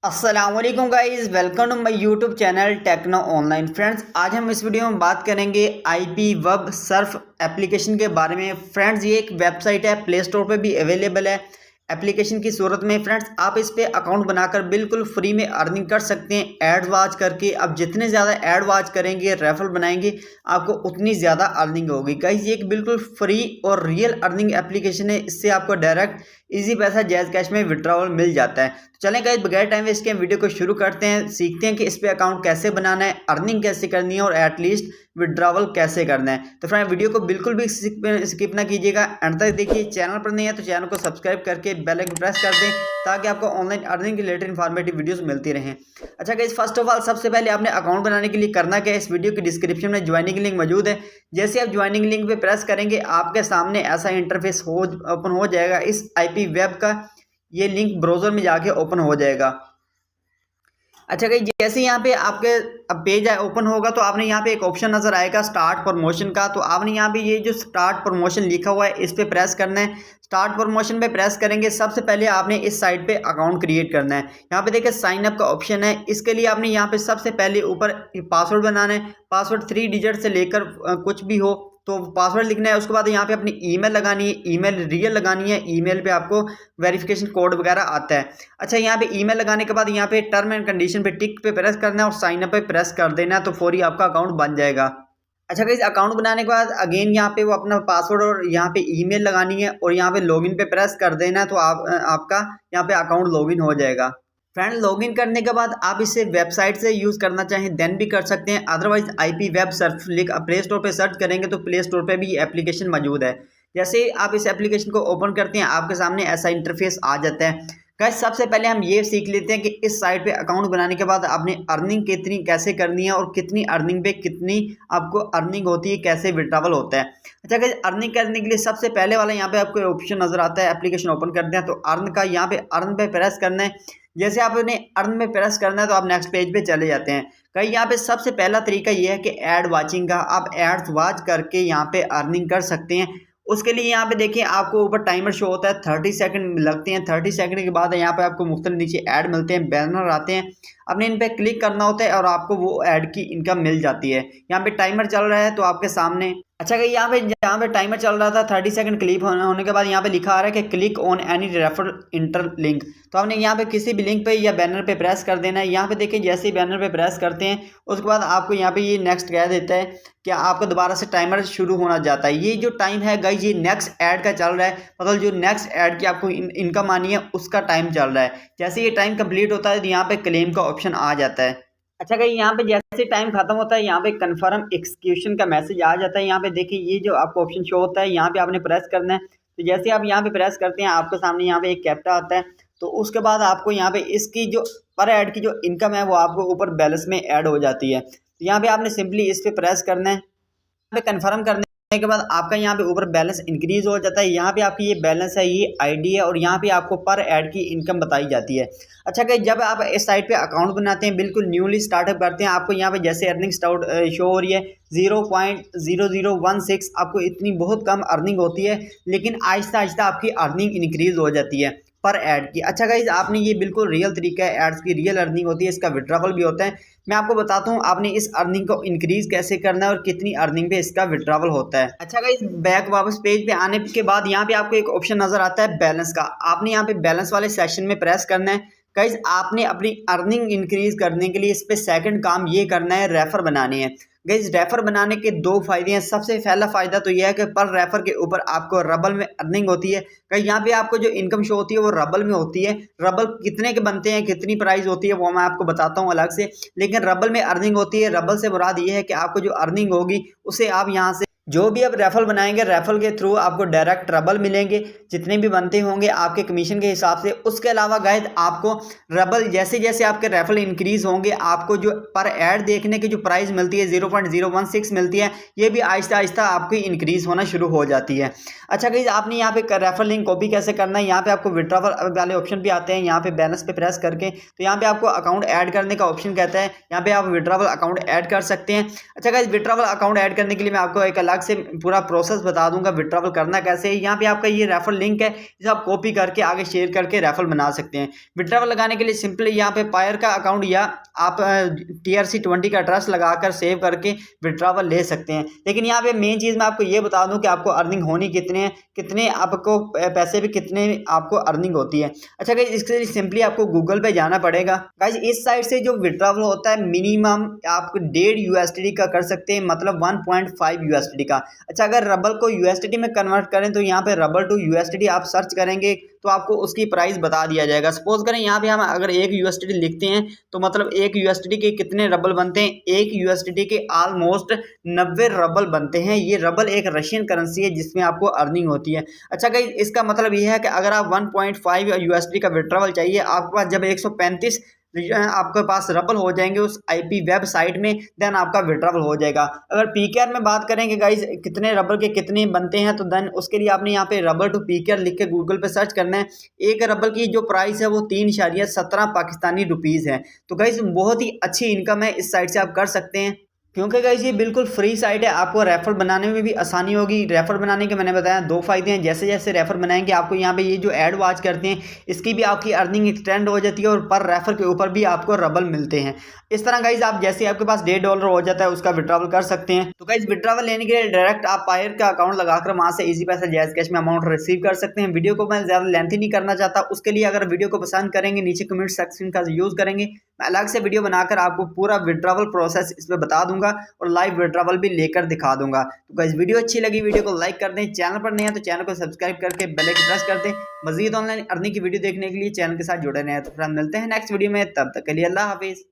अस्सलामुअलैकुम guys, welcome to my YouTube channel Techno Online. Friends, आज हम इस वीडियो में बात करेंगे आईपी वेब सर्फ एप्लीकेशन के बारे में। फ्रेंड्स, ये एक वेबसाइट है, प्ले स्टोर पे भी अवेलेबल है एप्लीकेशन की सूरत में। फ्रेंड्स, आप इस पे अकाउंट बनाकर बिल्कुल फ्री में अर्निंग कर सकते हैं एड वॉच करके। अब जितने ज़्यादा एड वॉच करेंगे, रेफरल बनाएंगे, आपको उतनी ज़्यादा अर्निंग होगी। गाइज़, ये एक बिल्कुल फ्री और रियल अर्निंग एप्लीकेशन है। इससे आपको डायरेक्ट इजी पैसा जैज़ कैश में विड्रॉवल मिल जाता है। तो चलें गाइस, बगैर टाइम वेस्ट के वीडियो को शुरू करते हैं, सीखते हैं कि इस पे अकाउंट कैसे बनाना है, अर्निंग कैसे करनी है और एटलीस्ट विड्रॉवल कैसे करना है। तो फ्रेंड, वीडियो को बिल्कुल भी स्किप ना कीजिएगा, एंड तक देखिए। चैनल पर नहीं है तो चैनल को सब्सक्राइब करके बेल आइकन प्रेस कर दें ताकि आपको ऑनलाइन अर्निंग के रिलेटेड इंफॉर्मेटिव वीडियोस मिलती रहें। अच्छा गाइस, फर्स्ट ऑफ ऑल सबसे पहले आपने अकाउंट बनाने के लिए करना क्या है, इस वीडियो की डिस्क्रिप्शन में ज्वाइनिंग लिंक मौजूद है। जैसे आप ज्वाइनिंग लिंक पे प्रेस करेंगे, आपके सामने ऐसा इंटरफेस ओपन हो जाएगा। इस आईपी वेब का ये लिंक ब्राउजर में जाके ओपन हो जाएगा। अच्छा गाइस, जैसे यहाँ पे आपके अब पेज ओपन होगा तो आपने यहाँ पे एक ऑप्शन नजर आएगा स्टार्ट प्रमोशन का। तो आपने यहाँ पे ये जो स्टार्ट प्रमोशन लिखा हुआ है, इस पे प्रेस करना है। स्टार्ट प्रमोशन पे प्रेस करेंगे, सबसे पहले आपने इस साइट पे अकाउंट क्रिएट करना है। यहाँ पे देखिए साइन अप का ऑप्शन है। इसके लिए आपने यहाँ पे सबसे पहले ऊपर पासवर्ड बनाना है। पासवर्ड 3 डिजिट से लेकर कुछ भी हो तो पासवर्ड लिखना है। उसके बाद यहाँ पे अपनी ईमेल लगानी है, ईमेल रियल लगानी है। ईमेल पे आपको वेरिफिकेशन कोड वगैरह आता है। अच्छा, यहाँ पे ईमेल लगाने के बाद यहाँ पे टर्म एंड कंडीशन पे टिक पे प्रेस करना है और साइन अप पे प्रेस कर देना है, तो फौरी आपका अकाउंट बन जाएगा। अच्छा गाइस, अकाउंट बनाने के बाद अगेन यहाँ पे वो अपना पासवर्ड और यहाँ पे ईमेल लगानी है और यहाँ पे लॉगिन पे प्रेस कर देना है, तो आपका यहाँ पे अकाउंट लॉगिन हो जाएगा। फ्रेंड, लॉगिन करने के बाद आप इसे वेबसाइट से यूज़ करना चाहें देन भी कर सकते हैं, अदरवाइज आईपी वेब सर्फ लिख प्ले स्टोर पे सर्च करेंगे तो प्ले स्टोर पे भी एप्लीकेशन मौजूद है। जैसे आप इस एप्लीकेशन को ओपन करते हैं, आपके सामने ऐसा इंटरफेस आ जाता है। गाइस, सबसे पहले हम ये सीख लेते हैं कि इस साइट पे अकाउंट बनाने के बाद आपने अर्निंग कितनी कैसे करनी है और कितनी अर्निंग पे कितनी आपको अर्निंग होती है, कैसे विड्रॉवल होता है। अच्छा गाइस, अर्निंग करने के लिए सबसे पहले वाला यहाँ पे आपको ऑप्शन नजर आता है, एप्लीकेशन ओपन करते हैं तो अर्न का यहाँ पे अर्न पे प्रेस करना है। जैसे आपने अर्न में प्रेस करना है तो आप नेक्स्ट पेज पे चले जाते हैं। कहीं यहाँ पे सबसे पहला तरीका ये है कि एड वाचिंग का, आप एड्स वॉच करके यहाँ पे अर्निंग कर सकते हैं। उसके लिए यहाँ पे देखिए आपको ऊपर टाइमर शो होता है, 30 सेकंड लगते हैं। 30 सेकंड के बाद यहाँ पे आपको मुख्तलिफ नीचे ऐड मिलते हैं, बैनर आते हैं। आपने इन पे क्लिक करना होता है और आपको वो ऐड की इनकम मिल जाती है। यहाँ पे टाइमर चल रहा है तो आपके सामने। अच्छा कि यहाँ पे टाइमर चल रहा था, 30 सेकंड क्लिक होने के बाद यहाँ पे लिखा आ रहा है कि click on any refer inter link. तो आपने यहाँ पे किसी भी लिंक पे या बैनर पे प्रेस कर देना है। यहाँ पे देखिए जैसे ही बैनर पे प्रेस करते हैं उसके बाद आपको यहाँ पे ये नेक्स्ट कह देता है कि आपको दोबारा से टाइमर शुरू होना जाता है। ये जो टाइम है गाइस, ये नेक्स्ट ऐड का चल रहा है, मतलब जो नेक्स्ट ऐड की आपको इनकम आनी है उसका टाइम चल रहा है। जैसे ये टाइम कंप्लीट होता है तो यहाँ पे क्लेम का ऑप्शन आ जाता है। अच्छा गाइस, यहाँ पे जैसे टाइम खत्म होता है यहाँ पे कंफर्म एक्सक्यूशन का मैसेज आ जाता है। यहाँ पे देखिए ये जो आपको ऑप्शन शो होता है, यहाँ पे आपने प्रेस करना है। तो जैसे आप यहाँ पे प्रेस करते हैं आपके सामने यहाँ पे एक कैप्चा आता है। तो उसके बाद आपको यहाँ पे इसकी जो पर ऐड की जो इनकम है वो आपको ऊपर बैलेंस में ऐड हो जाती है। तो यहाँ पे आपने सिंपली इस पे प्रेस करना है। यहाँ पे कन्फर्म करने के बाद आपका यहाँ पे ऊपर बैलेंस इंक्रीज हो जाता है। यहाँ पे आपकी ये बैलेंस है, ये आईडी है और यहाँ पे आपको पर ऐड की इनकम बताई जाती है। अच्छा कि जब आप इस साइट पे अकाउंट बनाते हैं, बिल्कुल न्यूली स्टार्टअप करते हैं, आपको यहाँ पे जैसे अर्निंग स्टार्ट शो हो रही है 0.0016, आपको इतनी बहुत कम अर्निंग होती है, लेकिन आहिस्ता आहिस्ता आपकी अर्निंग इंक्रीज हो जाती है पर ऐड की। अच्छा गाइज, आपने ये बिल्कुल रियल तरीका है, एड्स की रियल अर्निंग होती है, इसका विड्रॉवल भी होता है। मैं आपको बताता हूँ आपने इस अर्निंग को इंक्रीज कैसे करना है और कितनी अर्निंग पे इसका विड्रॉवल होता है। अच्छा गाइज, बैक वापस पेज पे आने के बाद यहाँ पे आपको एक ऑप्शन नजर आता है बैलेंस का। आपने यहाँ पे बैलेंस वाले सेक्शन में प्रेस करना है। गाइज, आपने अपनी अर्निंग इंक्रीज करने के लिए इस पे सेकंड काम ये करना है, रेफर बनाने हैं। गाइस, रेफर बनाने के 2 फायदे हैं। सबसे पहला फायदा तो यह है कि पर रेफर के ऊपर आपको रबल में अर्निंग होती है। कहीं यहाँ पे आपको जो इनकम शो होती है वो रबल में होती है। रबल कितने के बनते हैं, कितनी प्राइस होती है वो मैं आपको बताता हूँ अलग से, लेकिन रबल में अर्निंग होती है। रबल से मुराद ये है कि आपको जो अर्निंग होगी उसे आप यहाँ से जो भी आप रेफर बनाएंगे, रेफर के थ्रू आपको डायरेक्ट रबल मिलेंगे, जितने भी बनते होंगे आपके कमीशन के हिसाब से। उसके अलावा गाइस, आपको रबल जैसे जैसे आपके रेफर इंक्रीज होंगे, आपको जो पर ऐड देखने की जो प्राइस मिलती है 0.016 मिलती है, ये भी आहिस्ता आहिस्ता आपकी इंक्रीज होना शुरू हो जाती है। अच्छा गाइस, आपने यहाँ पे रेफर लिंक कॉपी कैसे करना है, यहाँ पे आपको विड्रॉवल वाले ऑप्शन भी आते हैं। यहाँ पे बैलेंस पे प्रेस करके तो यहाँ पे आपको अकाउंट ऐड करने का ऑप्शन कहता है, यहाँ पे आप विड्रॉवल अकाउंट ऐड कर सकते हैं। अच्छा गाइस, विड्रॉवल अकाउंट ऐड करने के लिए मैं आपको एक अलग अलग से पूरा प्रोसेस बता दूंगा विड्रॉवल करना कैसे है। यहाँ पे आपका ये रेफर लिंक है, जिसे आप कॉपी करके आगे शेयर करके रेफर बना सकते हैं। विड्रॉवल लगाने के लिए सिंपली यहाँ पे पायर का अकाउंट या आप TRC20 का ट्रस्ट लगाकर सेव करके विड्रॉवल ले सकते हैं। लेकिन यहाँ पे मेन चीज़ मैं आपको ये बता दूं कि आपको अर्निंग होनी कितने आपको पैसे भी कितने आपको अर्निंग होती है। अच्छा गाइस, इसके लिए सिंपली आपको गूगल पे जाना पड़ेगा। गाइस, इस साइट से जो विड्रॉवल होता है मिनिमम आप 1.5 USDT का कर सकते हैं, मतलब 1.5 USDT का। अच्छा, अगर रबल को USDT में कन्वर्ट करें तो यहाँ पे रबल टू USDT आप सर्च करेंगे तो आपको उसकी प्राइस बता दिया जाएगा। सपोज करें यहाँ पे हम अगर 1 USDT लिखते हैं तो मतलब 1 USDT के कितने रबल बनते हैं, 1 USDT के ऑलमोस्ट 90 रबल बनते हैं। ये रबल एक रशियन करेंसी है जिसमें आपको अर्निंग होती है। अच्छा गाइस, इसका मतलब ये है कि अगर आप 1.5 USDT का विड्रॉवल चाहिए, आपके पास जब 135 आपके पास रबल हो जाएंगे उस IP वेबसाइट में, देन आपका विड्रॉवल हो जाएगा। अगर PKR में बात करेंगे गाइस, कितने रबल के कितने बनते हैं, तो देन उसके लिए आपने यहाँ पे रबल टू PKR लिख के गूगल पे सर्च करना है। एक रबल की जो प्राइस है वो 3.17 पाकिस्तानी रुपीज़ है। तो गाइस, बहुत ही अच्छी इनकम है, इस साइट से आप कर सकते हैं, क्योंकि गाइस ये बिल्कुल फ्री साइट है। आपको रेफर बनाने में भी आसानी होगी। रेफर बनाने के मैंने बताया 2 फायदे हैं। जैसे जैसे रेफर बनाएंगे आपको यहाँ पे ये जो ऐड वॉच करते हैं इसकी भी आपकी अर्निंग एक्सटेंड हो जाती है और पर रेफर के ऊपर भी आपको रबल मिलते हैं। इस तरह गाइस, आप जैसे आपके पास $1.5 हो जाता है उसका विड्रॉवल कर सकते हैं। तो गाइस, विड्रॉवल लेने के लिए डायरेक्ट आप पायर का अकाउंट लगाकर वहां से इजी पैसा जायज कैश में अमाउंट रिसीव कर सकते हैं। वीडियो को मैं ज्यादा लेंथी नहीं करना चाहता, उसके लिए अगर वीडियो को पसंद करेंगे नीचे कमेंट सेक्शन का यूज करेंगे, मैं अलग से वीडियो बनाकर आपको पूरा विड्रॉवल प्रोसेस इसमें बता दूंगा और लाइव विड्रॉवल भी लेकर दिखा दूंगा। तो गाइस, वीडियो अच्छी लगी वीडियो को लाइक कर दें, चैनल पर नए हैं तो चैनल को सब्सक्राइब करके बेल आइकन प्रेस कर दें। मजीद ऑनलाइन अर्निंग की वीडियो देखने के लिए चैनल के साथ जुड़े रहें। तो फिर हम मिलते हैं नेक्स्ट वीडियो में, तब तक के लिए अल्लाह हाफिज।